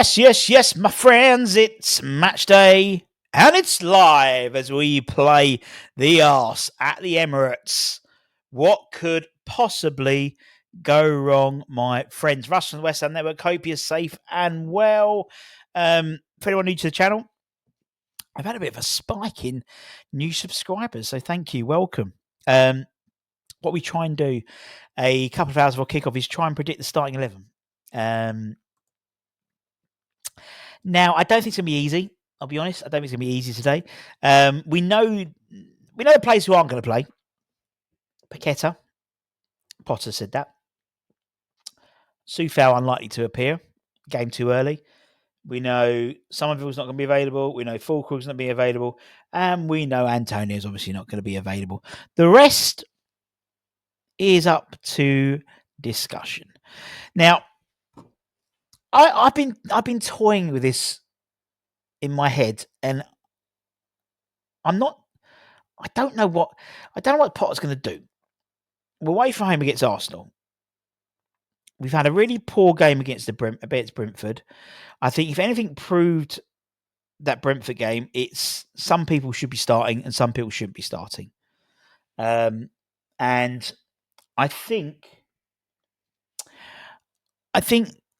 Yes, my friends, it's match day and it's live as we play the arse at the Emirates. What could possibly go wrong, my friends? Russ from the West Ham Network, hope you're safe and well. For anyone new to the channel, I've had a bit of a spike in new subscribers, so thank you, welcome. What we try and do a couple of hours before kickoff is try and predict the starting 11. Now, I don't think it's going to be easy. I'll be honest. I don't think it's going to be easy today. We know the players who aren't going to play. Paqueta. Potter said that. Soufal unlikely to appear. Game too early. We know Somerville's not going to be available. We know Fulcrug's not going to be available. And we know Antonio's obviously not going to be available. The rest is up to discussion. Now, I've been toying with this in my head, and I don't know what Potter's going to do. We're away from home against Arsenal. We've had a really poor game against Brentford. I think if anything proved that Brentford game, it's some people should be starting and some people shouldn't be starting. And I think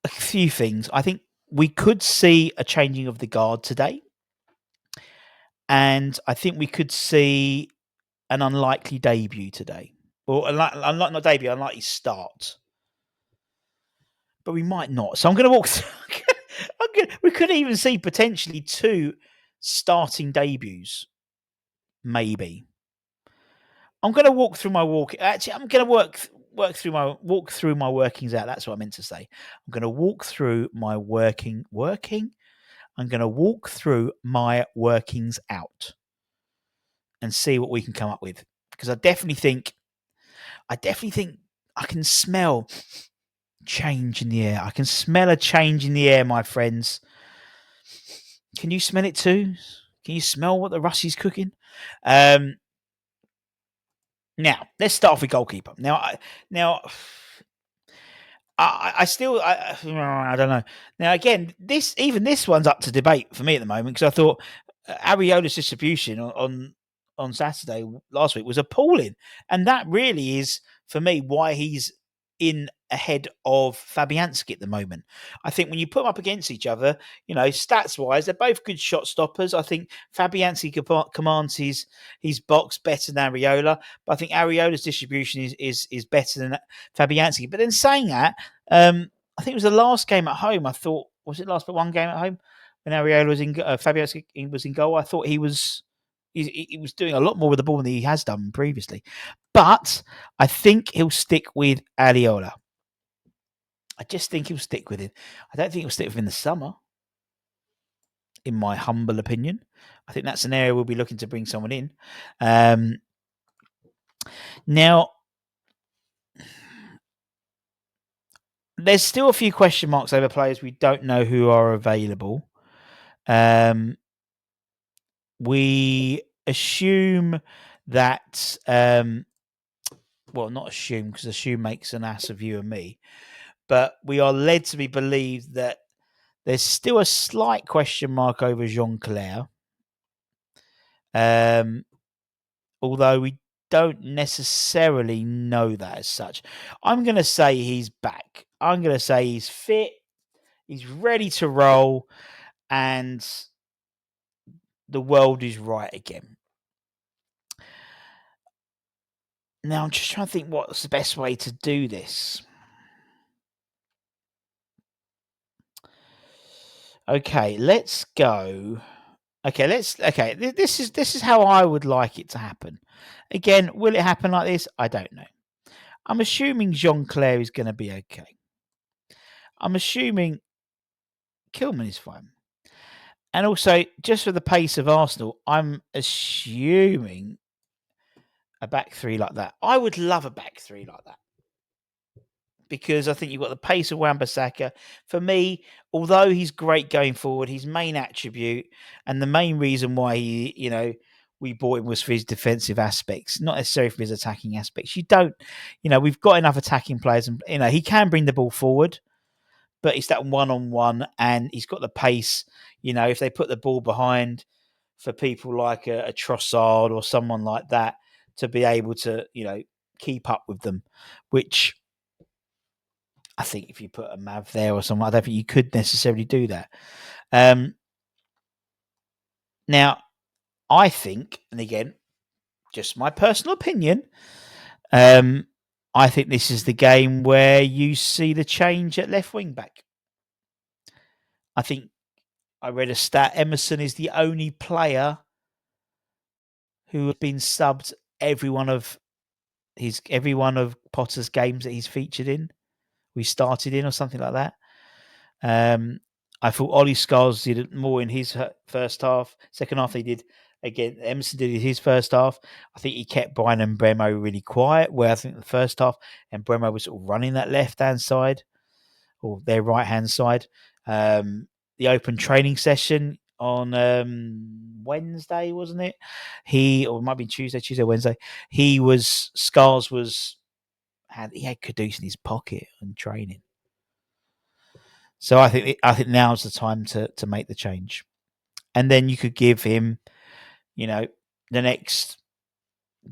a few things. I think we could see a changing of the guard today. And I think we could see an unlikely debut today. Or unlikely start. But we might not. So I'm going to walk through. We could even see potentially 2 starting debuts. Maybe. I'm going to walk through my walk. Actually, I'm going to walk through my workings out. That's what I meant to say. I'm going to walk through my working. I'm going to walk through my workings out and see what we can come up with. Because I definitely think I can smell change in the air. I can smell a change in the air, my friends. Can you smell it too? Can you smell what the Russie's cooking? Now, let's start off with goalkeeper. I don't know. Now, again, this one's up to debate for me at the moment because I thought Ariola's distribution on Saturday last week was appalling, and that really is for me why he's in ahead of Fabianski at the moment. I think when you put them up against each other, stats wise, they're both good shot stoppers. I think Fabianski commands his box better than Areola, but I think Areola's distribution is better than Fabianski. But then saying that, I think it was the last game at home. I thought, was it last but one game at home when Areola was in Fabianski was in goal? I thought he was doing a lot more with the ball than he has done previously. But I think he'll stick with Areola. I just think he'll stick with him. I don't think he'll stick with him in the summer, in my humble opinion. I think that's an area we'll be looking to bring someone in. Now, there's still a few question marks over players we don't know who are available. We assume that... well, not assume, because assume makes an ass of you and me. But we are led to be believed that there's still a slight question mark over Jean-Claire. Although we don't necessarily know that as such. I'm going to say he's back. I'm going to say he's fit. He's ready to roll. And the world is right again. Now, I'm just trying to think what's the best way to do this. Okay, let's go. This is how I would like it to happen. Again, will it happen like this? I don't know. I'm assuming Jean-Claire is going to be okay. I'm assuming Kilman is fine. And also, just for the pace of Arsenal, I'm assuming a back 3 like that. I would love a back 3 like that. Because I think you've got the pace of Wan-Bissaka. For me, although he's great going forward, his main attribute and the main reason why we bought him was for his defensive aspects, not necessarily for his attacking aspects. We've got enough attacking players, and he can bring the ball forward, but it's that one-on-one, and he's got the pace. If they put the ball behind for people like a Trossard or someone like that to be able to, keep up with them, which I think if you put a Mav there or someone, I don't think you could necessarily do that. Now, I think, and again, just my personal opinion, I think this is the game where you see the change at left wing back. I think I read a stat. Emerson is the only player who has been subbed every one of Potter's games that he's featured in. We started in or something like that. I thought Ollie Scholes did more in his first half. Second half, they did again. Emerson did his first half. I think he kept Brian and Bremo really quiet. Where I think the first half, and Bremo was sort of running that left hand side or their right hand side. The open training session on Wednesday, wasn't it? Or it might be Tuesday, Wednesday. Scholes had Kudus in his pocket and training. So I think now's the time to make the change, and then you could give him, the next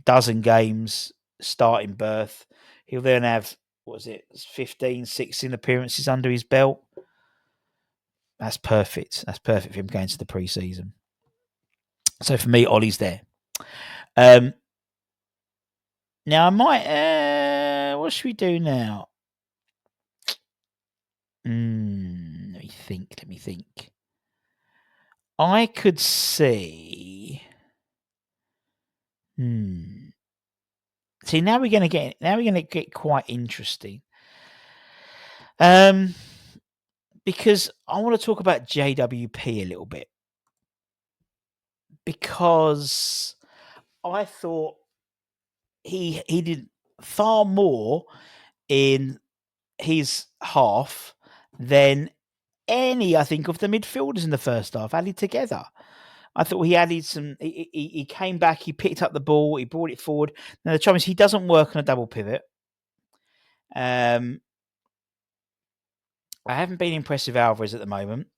dozen games starting berth. He'll then have 15, 16 appearances under his belt. That's perfect. That's perfect for him going to the pre-season. So for me, Ollie's there. Now I might. What should we do now? Let me think. I could see. See, now we're going to get quite interesting. Because I want to talk about JWP a little bit, because I thought he did far more in his half than any, I think, of the midfielders in the first half added together. I thought he added some. He came back. He picked up the ball. He brought it forward. Now the trouble is he doesn't work on a double pivot. I haven't been impressed with Alvarez at the moment.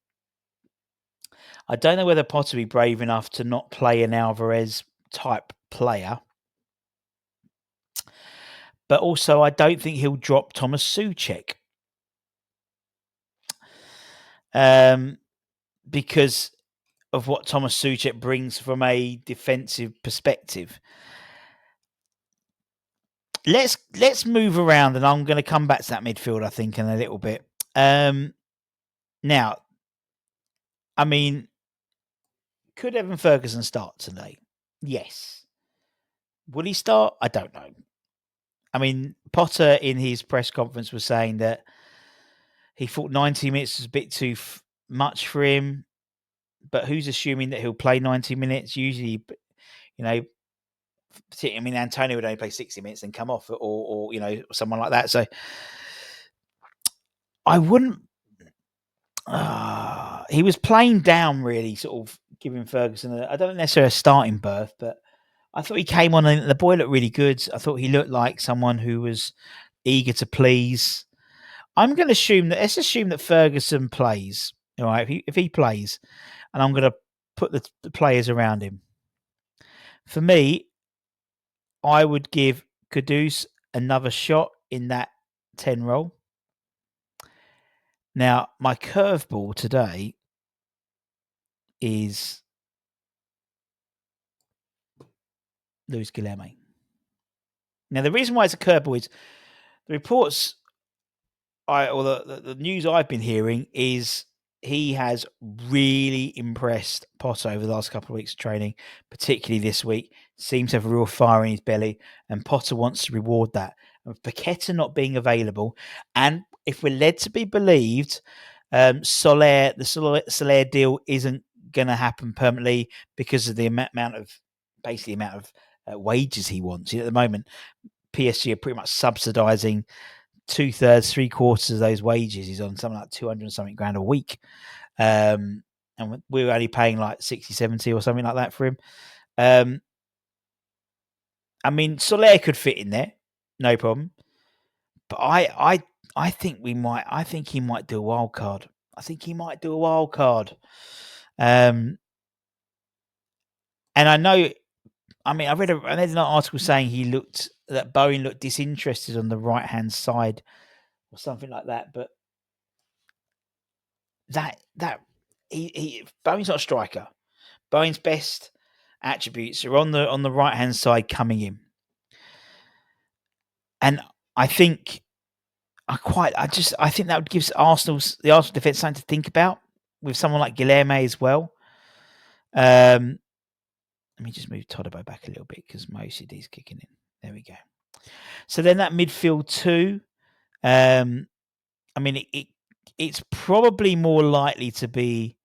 I don't know whether Potter will be brave enough to not play an Alvarez type player. But also, I don't think he'll drop Thomas Souček. Because of what Thomas Souček brings from a defensive perspective. Let's move around, and I'm going to come back to that midfield, I think, in a little bit. Now, I mean, could Evan Ferguson start today? Yes. Will he start? I don't know. I mean, Potter in his press conference was saying that he thought 90 minutes was a bit too much for him, but who's assuming that he'll play 90 minutes? Usually, Antonio would only play 60 minutes and come off, or someone like that. So I wouldn't. He was playing down, really, sort of giving Ferguson I don't necessarily a starting berth, but I thought he came on and the boy looked really good. I thought he looked like someone who was eager to please. I'm going to let's assume that Ferguson plays. All right, if he plays, and I'm going to put the players around him. For me, I would give Kudus another shot in that 10 role. Now, my curveball today is Luis Guilherme. Now, the reason why it's a curveball is the reports, the news I've been hearing is he has really impressed Potter over the last couple of weeks of training, particularly this week. Seems to have a real fire in his belly, and Potter wants to reward that. And Paqueta not being available, and if we're led to be believed, the Soler deal isn't going to happen permanently because of the amount of wages he wants. At the moment, PSG are pretty much subsidising 2/3, 3/4 of those wages. He's on something like 200 and something grand a week. And we were only paying like 60, 70 or something like that for him. I mean, Soler could fit in there, no problem. But I I think we might. I think he might do a wild card. I think he might do a wild card. And I know. I mean, I read an article saying that Bowen looked disinterested on the right hand side or something like that. But Bowen's not a striker. Bowen's best attributes are on the right hand side coming in, and I think I think that would give the Arsenal defence something to think about with someone like Guilherme as well. Let me just move Todibo back a little bit because my OCD's kicking in. There we go. So then that midfield two, I mean, it's probably more likely to be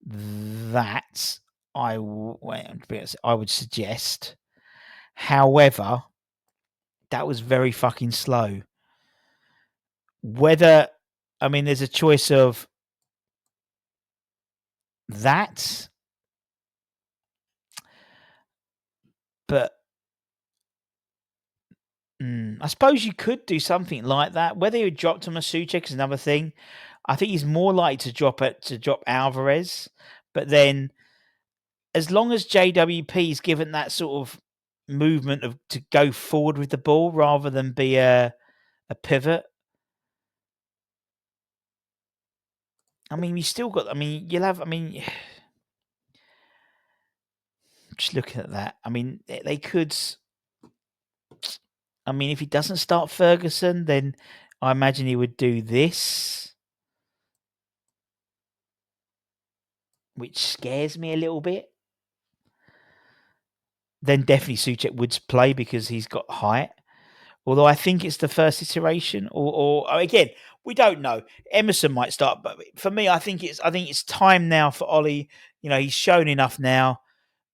that I would suggest. However, that was very fucking slow. There's a choice of that, but I suppose you could do something like that. Whether you drop to Masucek is another thing. I think he's more likely to drop Alvarez, but then as long as JWP is given that sort of movement to go forward with the ball rather than be a pivot. I mean, you still got. I mean, you'll have. I mean, just looking at that. I mean, they could. I mean, if he doesn't start Ferguson, then I imagine he would do this, which scares me a little bit. Then definitely Souček would play because he's got height. Although I think it's the first iteration, or again, we don't know. Emerson might start, but for me, I think it's time now for Ollie. You know, he's shown enough now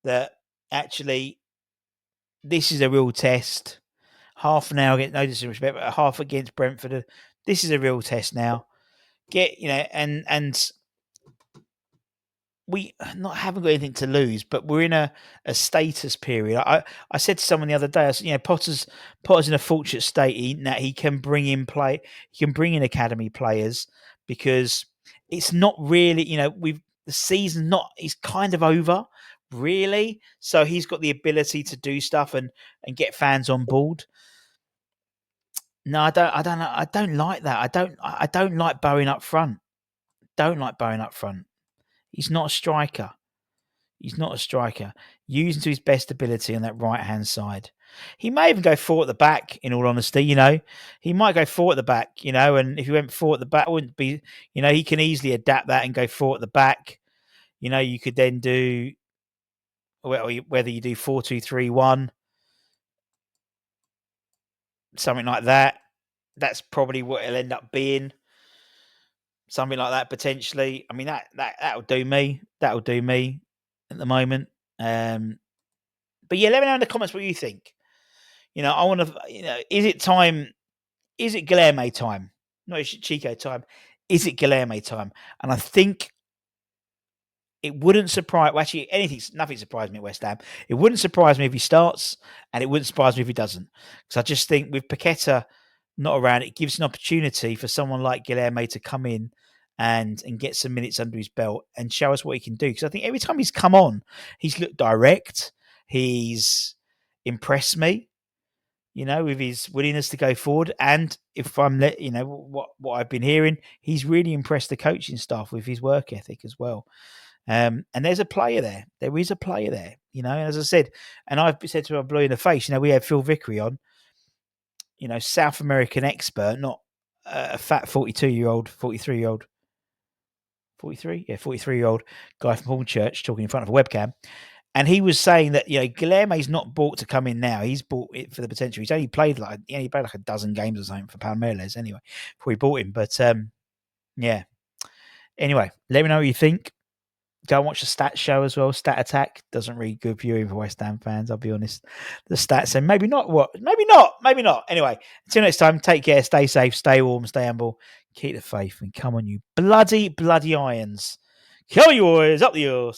that actually this is a real test. Half an hour, no disrespect, but half against Brentford. This is a real test now. And we haven't got anything to lose, but we're in a status period. I said to someone the other day, Potter's in a fortunate state that he can bring in academy players because it's not really, the season is kind of over, really. So he's got the ability to do stuff and get fans on board. No, I don't like that. I don't like Bowen up front. Don't like Bowen up front. He's not a striker. Using to his best ability on that right hand side. He may even go forward at the back, in all honesty, He might go forward at the back, and if he went forward at the back, it wouldn't be, he can easily adapt that and go forward at the back. You could then do, whether you do 4-2-3-1, something like that. That's probably what it'll end up being. Something like that, potentially. I mean, that'll do me. That'll do me at the moment. But yeah, let me know in the comments what you think. I want to, is it time? Is it Guilherme time? Not Chico time. Is it Guilherme time? And I think it wouldn't surprise. Well, actually, nothing surprised me at West Ham. It wouldn't surprise me if he starts, and it wouldn't surprise me if he doesn't. Because I just think with Paqueta not around, it gives an opportunity for someone like Guilherme to come in and get some minutes under his belt and show us what he can do. Because I think every time he's come on, he's looked direct. He's impressed me, with his willingness to go forward. And if I'm what I've been hearing, he's really impressed the coaching staff with his work ethic as well. And there's a player there. There is a player there, and as I said, and I've said to him, blue in the face, we had Phil Vickery on, South American expert, not a fat 43-year-old guy from Hornchurch talking in front of a webcam. And he was saying that, Guilherme's not bought to come in now. He's bought it for the potential. He's only played like a dozen games or something for Palmeiras anyway, before he bought him. But, yeah. Anyway, let me know what you think. Go and watch the stats show as well. Stat Attack doesn't really good viewing for West Ham fans, I'll be honest. The stats say maybe not. Maybe not. Anyway, until next time, take care, stay safe, stay warm, stay humble, keep the faith, and come on, you bloody Irons. Come on, you warriors, up the yours.